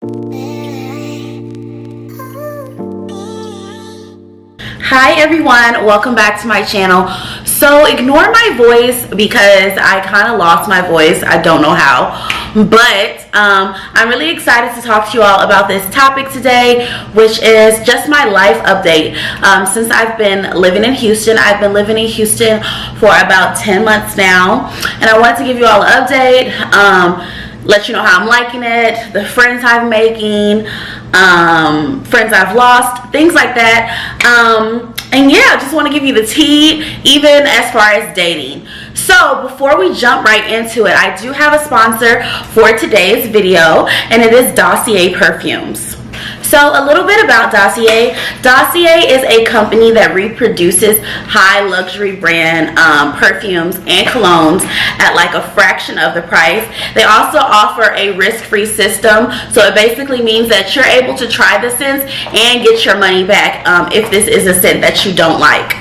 Hi everyone, welcome back to my channel. So ignore my voice because I kind of lost my voice. I don't know how, but I'm really excited to talk to you all about this topic today, which is just my life update. Since I've been living in Houston, I've been living in Houston for about 10 months now, and I wanted to give you all an update, let you know how I'm liking it, the friends I'm making, friends I've lost, things like that. And yeah, I just want to give you the tea, even as far as dating. So before we jump right into it, I do have a sponsor for today's video, and it is Dossier perfumes. So a little bit about Dossier. Dossier is a company that reproduces high luxury brand perfumes and colognes at like a fraction of the price. They also offer a risk-free system, so it basically means that you're able to try the scents and get your money back if this is a scent that you don't like.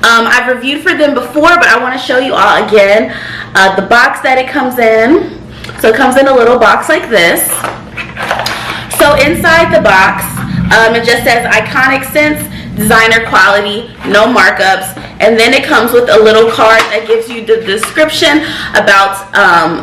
I've reviewed for them before, but I want to show you all again the box that it comes in. So it comes in a little box like this. So inside the box, it just says iconic scents, designer quality, no markups, and then it comes with a little card that gives you the description about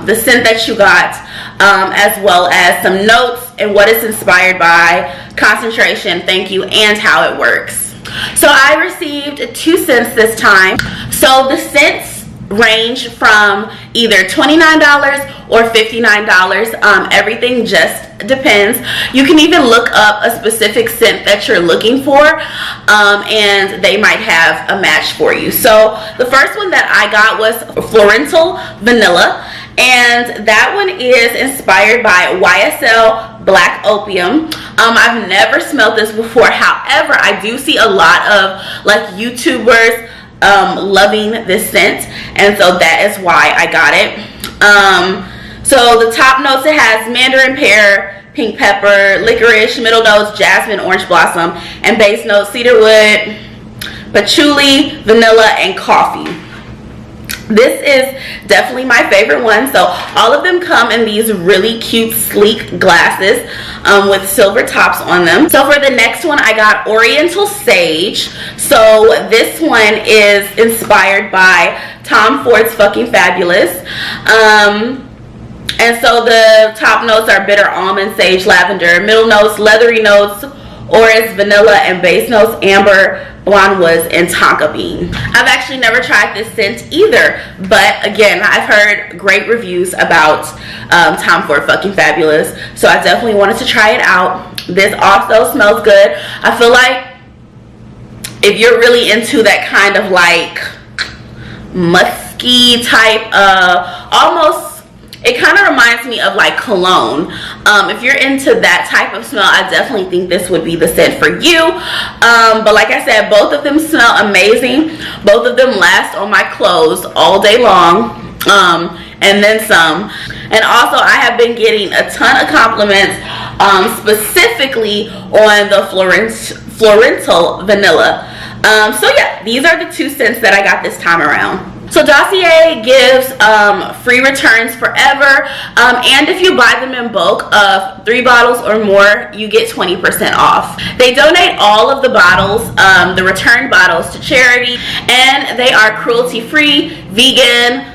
the scent that you got, as well as some notes and what it's inspired by, concentration, thank you, and how it works. So I received 2 scents this time. So the scents range from either $29 or $59. Everything just depends. You can even look up a specific scent that you're looking for, and they might have a match for you. So the first one that I got was Florental Vanilla, and that one is inspired by YSL Black Opium. I've never smelled this before. However, I do see a lot of like YouTubers loving this scent, and so that is why I got it. So the top notes, it has mandarin pear, pink pepper, licorice, middle notes jasmine, orange blossom, and base notes cedarwood, patchouli, vanilla, and coffee. This is definitely my favorite one. So all of them come in these really cute sleek glasses with silver tops on them. So for the next one, I got Oriental Sage. So this one is inspired by Tom Ford's Fucking Fabulous. And so the top notes are bitter almond, sage, lavender. Middle notes, leathery notes, orris, vanilla, and base notes, amber, blonde woods, and tonka bean. I've actually never tried this scent either, but again, I've heard great reviews about Tom Ford Fucking Fabulous, so I definitely wanted to try it out. This also smells good. I feel like if you're really into that kind of like musky type, almost, it kind of reminds me of like cologne. If you're into that type of smell, I definitely think this would be the scent for you. But like I said, both of them smell amazing. Both of them last on my clothes all day long, and then some. And also I have been getting a ton of compliments, specifically on the Florental Vanilla. So yeah, these are the 2 scents that I got this time around. So Dossier gives free returns forever, and if you buy them in bulk of 3 bottles or more, you get 20% off. They donate all of the bottles, the returned bottles, to charity, and they are cruelty-free, vegan.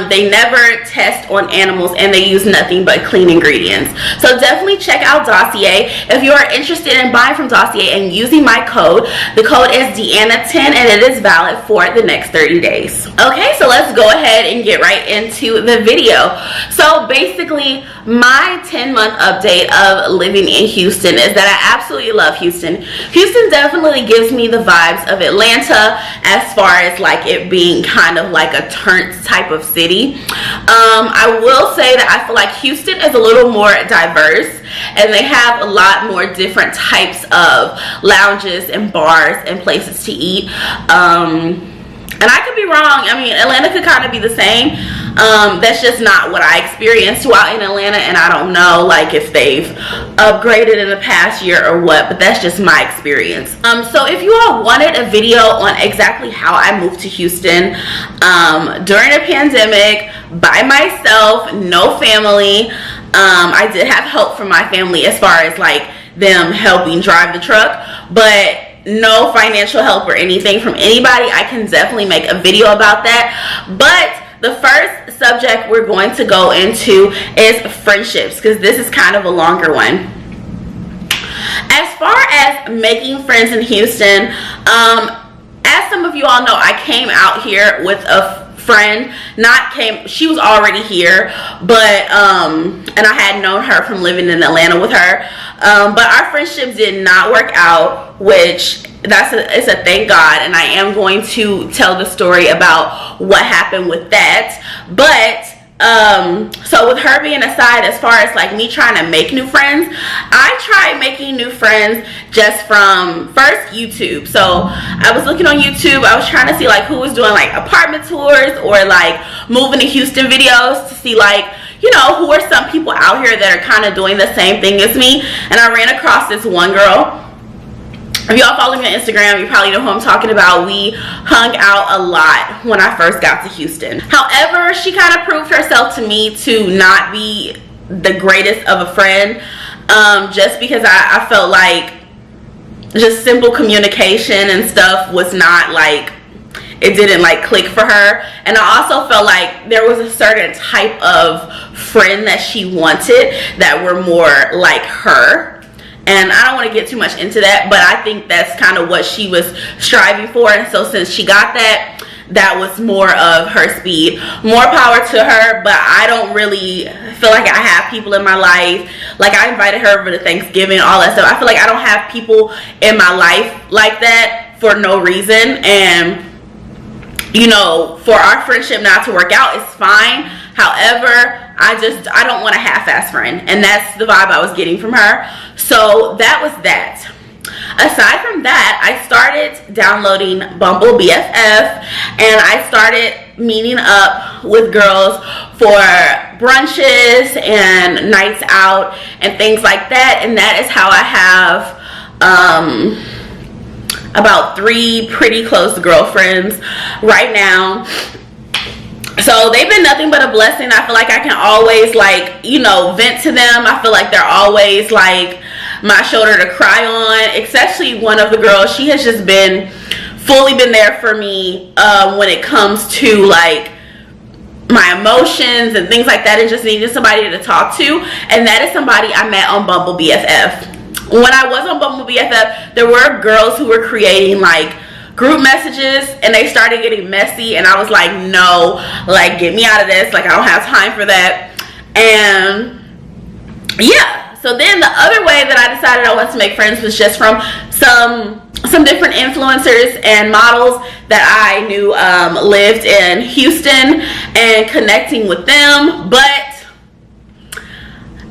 They never test on animals, and they use nothing but clean ingredients. So definitely check out Dossier. If you are interested in buying from Dossier and using my code, the code is Deanna10, and it is valid for the next 30 days. Okay, so let's go ahead and get right into the video. So basically, my 10-month update of living in Houston is that I absolutely love Houston. Houston definitely gives me the vibes of Atlanta as far as like it being kind of like a turnt type of city. I will say that I feel like Houston is a little more diverse, and they have a lot more different types of lounges and bars and places to eat. And I could be wrong. I mean, Atlanta could kind of be the same. That's just not what I experienced while in Atlanta, and I don't know like if they've upgraded in the past year or what, but that's just my experience. So if you all wanted a video on exactly how I moved to Houston during a pandemic by myself, no family, I did have help from my family as far as like them helping drive the truck, but no financial help or anything from anybody. I can definitely make a video about that. But the first subject we're going to go into is friendships, because this is kind of a longer one. As far as making friends in Houston, as some of you all know, I came out here with a friend. She was already here, but and I had known her from living in Atlanta with her, but our friendship did not work out, which it's a thank God, and I am going to tell the story about what happened with that. But so with her being aside, as far as like me trying to make new friends, I tried making new friends just from first YouTube. So I was looking on YouTube, I was trying to see like who was doing like apartment tours or like moving to Houston videos, to see like, you know, who are some people out here that are kind of doing the same thing as me. And I ran across this one girl. If y'all follow me on Instagram, you probably know who I'm talking about. We hung out a lot when I first got to Houston. However, she kind of proved herself to me to not be the greatest of a friend, just because I felt like just simple communication and stuff was not like, it didn't like click for her. And I also felt like there was a certain type of friend that she wanted that were more like her. And I don't want to get too much into that, but I think that's kind of what she was striving for. And so since she got that, that was more of her speed. More power to her, but I don't really feel like I have people in my life. Like, I invited her over to Thanksgiving, all that stuff. I feel like I don't have people in my life like that for no reason. And, you know, for our friendship not to work out, it's fine. However, I don't want a half-ass friend, and that's the vibe I was getting from her. So that was that. Aside from that, I started downloading Bumble BFF, and I started meeting up with girls for brunches and nights out and things like that. And that is how I have about 3 pretty close girlfriends right now. So they've been nothing but a blessing. I feel like I can always, like, you know, vent to them. I feel like they're always like my shoulder to cry on. Especially one of the girls, she has just fully been there for me when it comes to like my emotions and things like that, and just needing somebody to talk to. And that is somebody I met on Bumble BFF. When I was on Bumble BFF, there were girls who were creating like group messages, and they started getting messy, and I was like, no, like, get me out of this. Like, I don't have time for that. And yeah, so then the other way that I decided I wanted to make friends was just from some different influencers and models that I knew lived in Houston, and connecting with them. But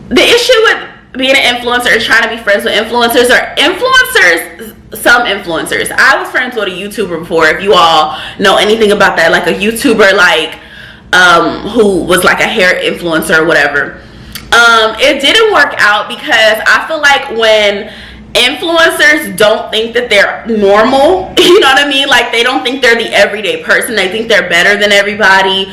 the issue with being an influencer is trying to be friends with influencers, or some influencers. I was friends with a YouTuber before, if you all know anything about that, like a YouTuber like who was like a hair influencer or whatever. It didn't work out because I feel like when influencers don't think that they're normal, you know what I mean, like they don't think they're the everyday person, they think they're better than everybody,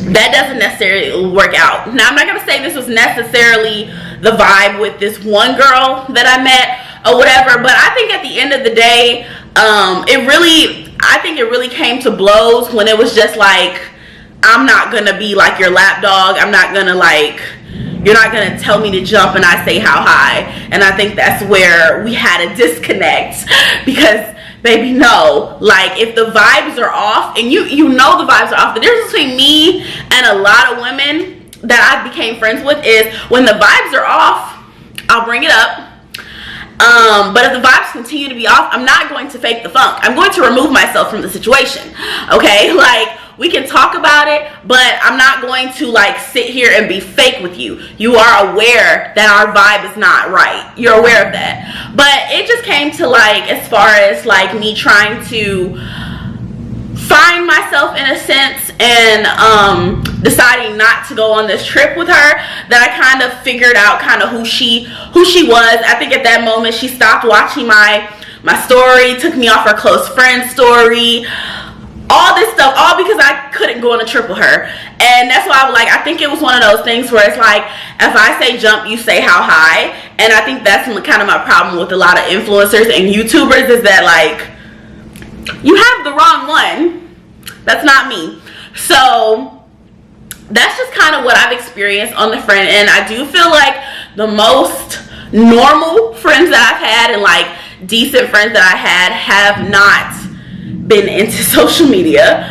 that doesn't necessarily work out. Now, I'm not going to say this was necessarily the vibe with this one girl that I met or whatever, but I think at the end of the day, I think it really came to blows when it was just like, I'm not going to be like your lap dog. I'm not going to like, you're not going to tell me to jump and I say how high. And I think that's where we had a disconnect, because baby, no, like if the vibes are off, and you know the vibes are off. The difference between me and a lot of women that I became friends with is when the vibes are off, I'll bring it up. But if the vibes continue to be off, I'm not going to fake the funk. I'm going to remove myself from the situation. Okay, like we can talk about it, but I'm not going to like sit here and be fake with you. You are aware that our vibe is not right. You're aware of that. But it just came to like, as far as like me trying to find myself in a sense, and deciding not to go on this trip with her, that I kind of figured out kind of who she was. I think at that moment she stopped watching my story, took me off her close friend story. all this stuff, all because I couldn't go on a trip with her. And that's why I think it was one of those things where it's like, if I say jump, you say how high. And I think that's kind of my problem with a lot of influencers and YouTubers, is that like, you have the wrong one. That's not me. So that's just kind of what I've experienced on the friend end. I do feel like the most normal friends that I've had and like decent friends that I had have not been into social media.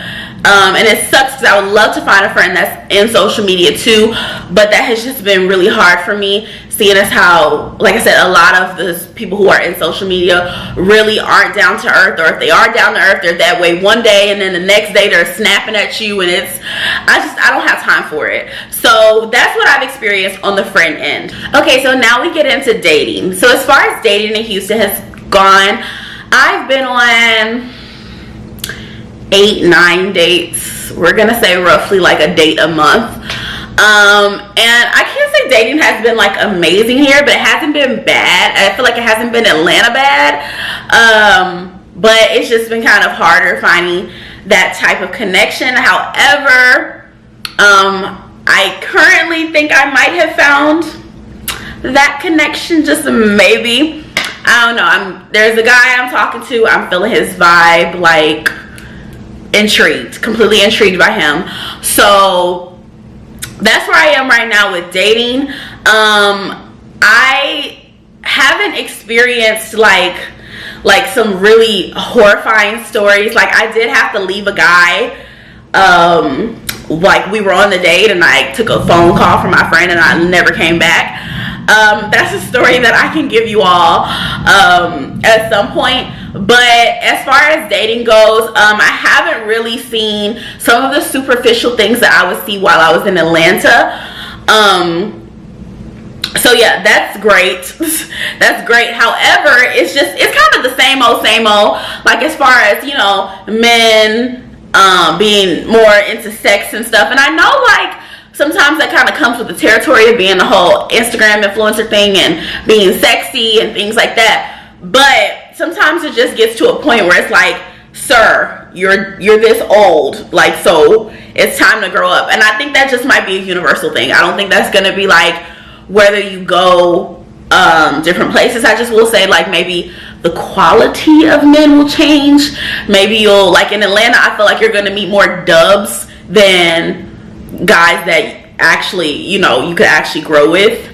And it sucks because I would love to find a friend that's in social media too, but that has just been really hard for me, seeing as how, like I said, a lot of the people who are in social media really aren't down to earth, or if they are down to earth, they're that way one day and then the next day they're snapping at you, and I don't have time for it. So that's what I've experienced on the friend end. Okay, so now we get into dating. So as far as dating in Houston has gone, I've been on 8-9 dates. We're gonna say roughly like a date a month. And I can't say dating has been like amazing here, but it hasn't been bad. I feel like it hasn't been Atlanta bad, but it's just been kind of harder finding that type of connection. However, I currently think I might have found that connection, just maybe. I don't know. There's a guy I'm talking to. I'm feeling his vibe, like intrigued, completely intrigued by him. So that's where I am right now with dating. I haven't experienced like some really horrifying stories. Like, I did have to leave a guy. Like, we were on the date and I took a phone call from my friend and I never came back. That's a story that I can give you all at some point. But as far as dating goes, I haven't really seen some of the superficial things that I would see while I was in Atlanta. So yeah, that's great. That's great. However, it's kind of the same old. Like, as far as, you know, men being more into sex and stuff. And I know, like, sometimes that kind of comes with the territory of being the whole Instagram influencer thing and being sexy and things like that. But sometimes it just gets to a point where it's like, sir, you're this old, like, so it's time to grow up. And I think that just might be a universal thing. I don't think that's gonna be like whether you go different places. I just will say, like, maybe the quality of men will change. Maybe you'll, like, in Atlanta, I feel like you're gonna meet more dubs than guys that actually, you know, you could actually grow with,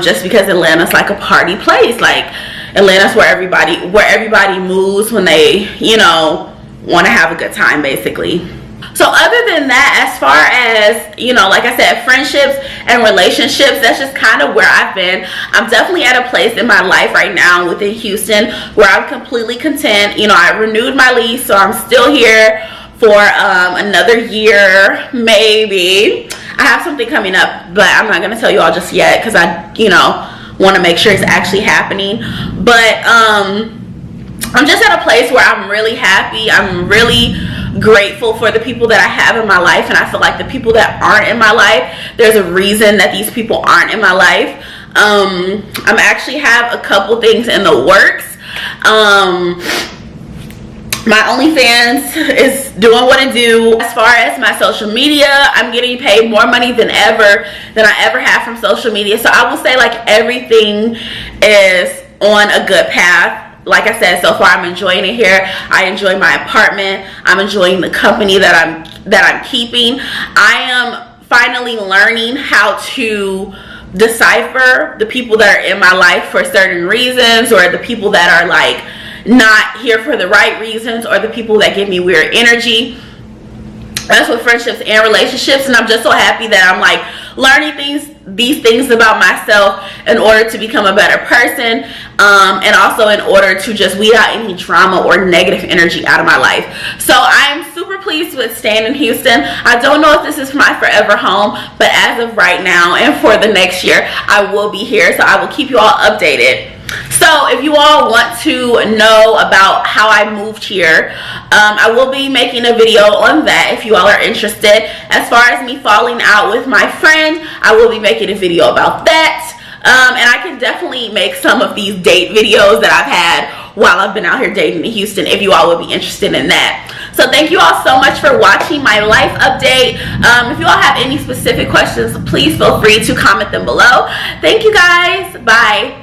just because Atlanta's like a party place. Like, Atlanta's where everybody moves when they, you know, want to have a good time, basically. So other than that, as far as, you know, like I said, friendships and relationships, that's just kind of where I've been. I'm definitely at a place in my life right now within Houston where I'm completely content. You know, I renewed my lease, so I'm still here for another year, maybe. I have something coming up, but I'm not gonna tell you all just yet because I, you know, want to make sure it's actually happening. But I'm just at a place where I'm really happy. I'm really grateful for the people that I have in my life, and I feel like the people that aren't in my life, there's a reason that these people aren't in my life. I'm actually have a couple things in the works. My OnlyFans is doing what it do. As far as my social media, I'm getting paid more money than I ever have from social media. So I will say, like, everything is on a good path. Like I said, so far I'm enjoying it here. I enjoy my apartment. I'm enjoying the company that I'm keeping. I am finally learning how to decipher the people that are in my life for certain reasons, or the people that are like not here for the right reasons, or the people that give me weird energy. That's with friendships and relationships, and I'm just so happy that I'm like learning these things about myself in order to become a better person, and also in order to just weed out any drama or negative energy out of my life. So I'm super pleased with staying in Houston. I don't know if this is my forever home, but as of right now and for the next year, I will be here, so I will keep you all updated. So if you all want to know about how I moved here, I will be making a video on that if you all are interested. As far as me falling out with my friend, I will be making a video about that. And I can definitely make some of these date videos that I've had while I've been out here dating in Houston, if you all would be interested in that. So thank you all so much for watching my life update. If you all have any specific questions, please feel free to comment them below. Thank you guys. Bye.